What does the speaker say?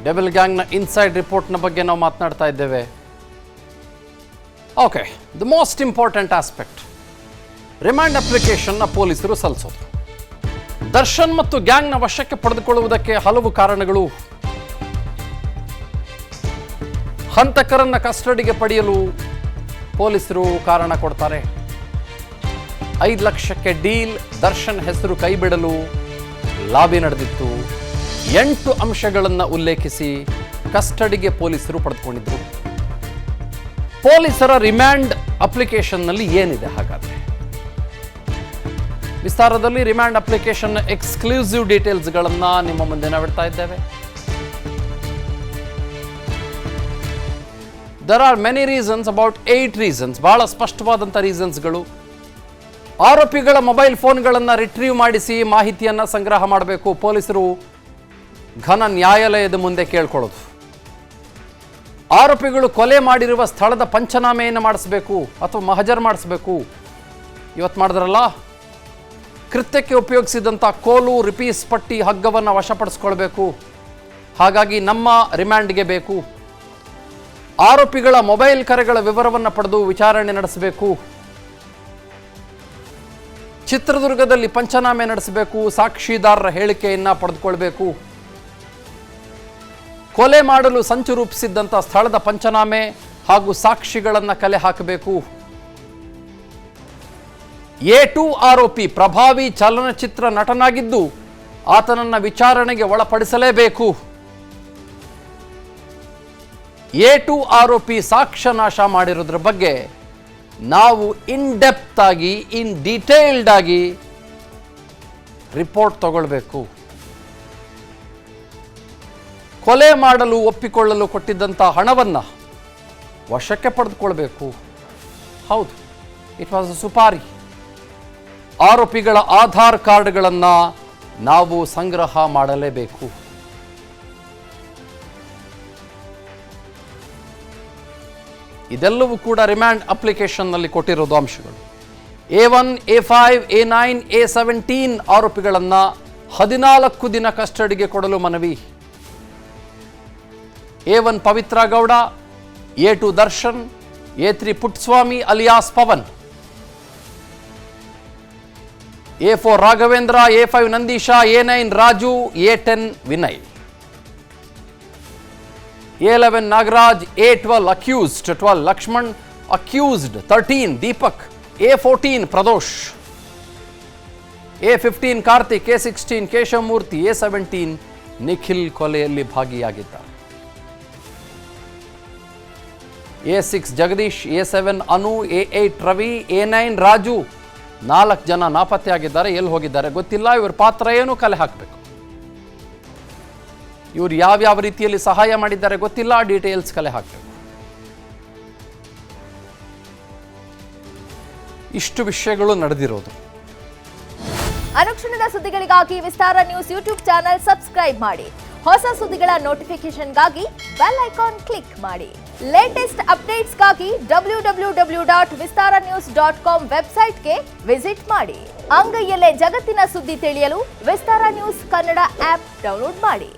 Devil ಗ್ಯಾಂಗ್ನ inside ರಿಪೋರ್ಟ್ನ ಬಗ್ಗೆ ನಾವು ಮಾತನಾಡ್ತಾ ಇದ್ದೇವೆ. Okay, the most important aspect, remand ಅಪ್ಲಿಕೇಶನ್ನ ಪೊಲೀಸರು ಸಲ್ಲಿಸೋದು. ದರ್ಶನ್ ಮತ್ತು ಗ್ಯಾಂಗ್ನ ವಶಕ್ಕೆ ಪಡೆದುಕೊಳ್ಳುವುದಕ್ಕೆ ಹಲವು ಕಾರಣಗಳು. ಹಂತಕರನ್ನ ಕಸ್ಟಡಿಗೆ ಪಡೆಯಲು ಪೊಲೀಸರು ಕಾರಣ ಕೊಡ್ತಾರೆ. 5 ಲಕ್ಷಕ್ಕೆ ಡೀಲ್, ದರ್ಶನ್ ಹೆಸರು ಕೈಬಿಡಲು ಲಾಬಿ ನಡೆದಿತ್ತು. 8 ಅಂಶಗಳನ್ನು ಉಲ್ಲೇಖಿಸಿ ಕಸ್ಟಡಿಗೆ ಪೊಲೀಸರು ಪಡೆದುಕೊಂಡಿದ್ರು. ಪೊಲೀಸರ ರಿಮ್ಯಾಂಡ್ ಅಪ್ಲಿಕೇಶನ್ನಲ್ಲಿ ಏನಿದೆ ಹಾಗಾದ್ರೆ? ವಿಸ್ತಾರದಲ್ಲಿ ರಿಮ್ಯಾಂಡ್ ಅಪ್ಲಿಕೇಶನ್ ಎಕ್ಸ್ಕ್ಲೂಸಿವ್ ಡೀಟೇಲ್ಸ್ಗಳನ್ನು ನಿಮ್ಮ ಮುಂದೆ ನಾವಿಡ್ತಾ ಇದ್ದೇವೆ. There are many reasons, about 8 reasons, ಬಹಳ ಸ್ಪಷ್ಟವಾದಂಥ ರೀಸನ್ಸ್ಗಳು. ಆರೋಪಿಗಳ ಮೊಬೈಲ್ ಫೋನ್ಗಳನ್ನು ರಿಟ್ರೀವ್ ಮಾಡಿಸಿ ಮಾಹಿತಿಯನ್ನು ಸಂಗ್ರಹ ಮಾಡಬೇಕು. ಪೊಲೀಸರು ಘನ ನ್ಯಾಯಾಲಯದ ಮುಂದೆ ಕೇಳ್ಕೊಳ್ಳೋದು. ಆರೋಪಿಗಳು ಕೊಲೆ ಮಾಡಿರುವ ಸ್ಥಳದ ಪಂಚನಾಮೆಯನ್ನು ಮಾಡಿಸಬೇಕು ಅಥವಾ ಮಹಜರ್ ಮಾಡಿಸಬೇಕು. ಇವತ್ತು ಮಾಡಿದ್ರಲ್ಲ, ಕೃತ್ಯಕ್ಕೆ ಉಪಯೋಗಿಸಿದಂಥ ಕೋಲು, ರಿಪೀಸ್ ಪಟ್ಟಿ, ಹಗ್ಗವನ್ನು ವಶಪಡಿಸ್ಕೊಳ್ಬೇಕು. ಹಾಗಾಗಿ ನಮ್ಮ ರಿಮ್ಯಾಂಡ್ಗೆ ಬೇಕು. ಆರೋಪಿಗಳ ಮೊಬೈಲ್ ಕರೆಗಳ ವಿವರವನ್ನು ಪಡೆದು ವಿಚಾರಣೆ ನಡೆಸಬೇಕು. ಚಿತ್ರದುರ್ಗದಲ್ಲಿ ಪಂಚನಾಮೆ ನಡೆಸಬೇಕು. ಸಾಕ್ಷಿದಾರರ ಹೇಳಿಕೆಯನ್ನು ಪಡೆದುಕೊಳ್ಬೇಕು. ಕೊಲೆ ಮಾಡಲು ಸಂಚು ರೂಪಿಸಿದ್ದಂಥ ಸ್ಥಳದ ಪಂಚನಾಮೆ ಹಾಗೂ ಸಾಕ್ಷಿಗಳನ್ನು ಕಲೆ ಹಾಕಬೇಕು. A2 ಆರೋಪಿ ಪ್ರಭಾವಿ ಚಲನಚಿತ್ರ ನಟನಾಗಿದ್ದು ಆತನನ್ನು ವಿಚಾರಣೆಗೆ ಒಳಪಡಿಸಲೇಬೇಕು. A2 ಆರೋಪಿ ಸಾಕ್ಷ್ಯ ನಾಶ ಮಾಡಿರೋದ್ರ ಬಗ್ಗೆ ನಾವು ಇನ್ ಡೆಪ್ತ್ ಆಗಿ, ಇನ್ ಡೀಟೇಲ್ಡ್ ಆಗಿ ರಿಪೋರ್ಟ್ ತಗೊಳ್ಬೇಕು. ಕೊಲೆ ಮಾಡಲು ಒಪ್ಪಿಕೊಳ್ಳಲು ಕೊಟ್ಟಿದ್ದಂಥ ಹಣವನ್ನು ವಶಕ್ಕೆ ಪಡೆದುಕೊಳ್ಬೇಕು. ಹೌದು, ಇಟ್ ವಾಸ್ ಅ ಸುಪಾರಿ. ಆರೋಪಿಗಳ ಆಧಾರ್ ಕಾರ್ಡ್ಗಳನ್ನು ನಾವು ಸಂಗ್ರಹ ಮಾಡಲೇಬೇಕು. ಇದೆಲ್ಲವೂ ಕೂಡ ರಿಮ್ಯಾಂಡ್ ಅಪ್ಲಿಕೇಶನ್ನಲ್ಲಿ ಕೊಟ್ಟಿರೋದು ಅಂಶಗಳು. A1, A5, A9, A17 ಆರೋಪಿಗಳನ್ನು 14 ದಿನ ಕಸ್ಟಡಿಗೆ ಕೊಡಲು ಮನವಿ. A1 Pavithra Gowda, A2 Darshan, A3 Puttaswamy alias Pavan, A4 Raghavendra, A5 Nandisha, A9 Raju, A10 Vinay, A11 Nagaraj, A12 accused, 12 Lakshman, accused 13 Deepak, A14 Pradosh, A15 Karthik, A16 Keshavamurthy, A17 Nikhil ಕೊಲೆಯಲ್ಲಿ ಭಾಗಿಯಾಗಿದ್ದಾರೆ. A6 ಜಗದೀಶ್, A7 ಅನು, A8 ರವಿ, A9 ರಾಜು. 4 ಜನ ನಾಪತ್ತೆಯಾಗಿದ್ದಾರೆ. ಎಲ್ಲಿ ಹೋಗಿದ್ದಾರೆ ಗೊತ್ತಿಲ್ಲ. ಇವ್ರ ಪಾತ್ರ ಏನು, ಕಲೆ ಹಾಕಬೇಕು. ಇವರು ಯಾವ್ಯಾವ ರೀತಿಯಲ್ಲಿ ಸಹಾಯ ಮಾಡಿದ್ದಾರೆ ಗೊತ್ತಿಲ್ಲ. ಡೀಟೇಲ್ಸ್ ಕಲೆ ಹಾಕಬೇಕು. ಇಷ್ಟು ವಿಷಯಗಳು ನಡೆದಿರೋದು. ಅನುಕ್ಷಣದ ಸುದ್ದಿಗಳಿಗಾಗಿ ವಿಸ್ತಾರ ನ್ಯೂಸ್ ಯೂಟ್ಯೂಬ್ ಚಾನೆಲ್ ಸಬ್ಸ್ಕ್ರೈಬ್ ಮಾಡಿ. ಹೊಸ ಸುದ್ದಿಗಳ ನೋಟಿಫಿಕೇಶನ್ಗಾಗಿ ಬೆಲ್ ಐಕಾನ್ ಕ್ಲಿಕ್ ಮಾಡಿ. ಲೇಟೆಸ್ಟ್ ಅಪ್ಡೇಟ್ಸ್ಗಾಗಿ www.vistaranews.com ವೆಬ್ಸೈಟ್ಗೆ ವಿಸಿಟ್ ಮಾಡಿ. ಅಂಗೈಯಲ್ಲೇ ಜಗತ್ತಿನ ಸುದ್ದಿ ತಿಳಿಯಲು ವಿಸ್ತಾರ ನ್ಯೂಸ್ ಕನ್ನಡ ಆಪ್ ಡೌನ್ಲೋಡ್ ಮಾಡಿ.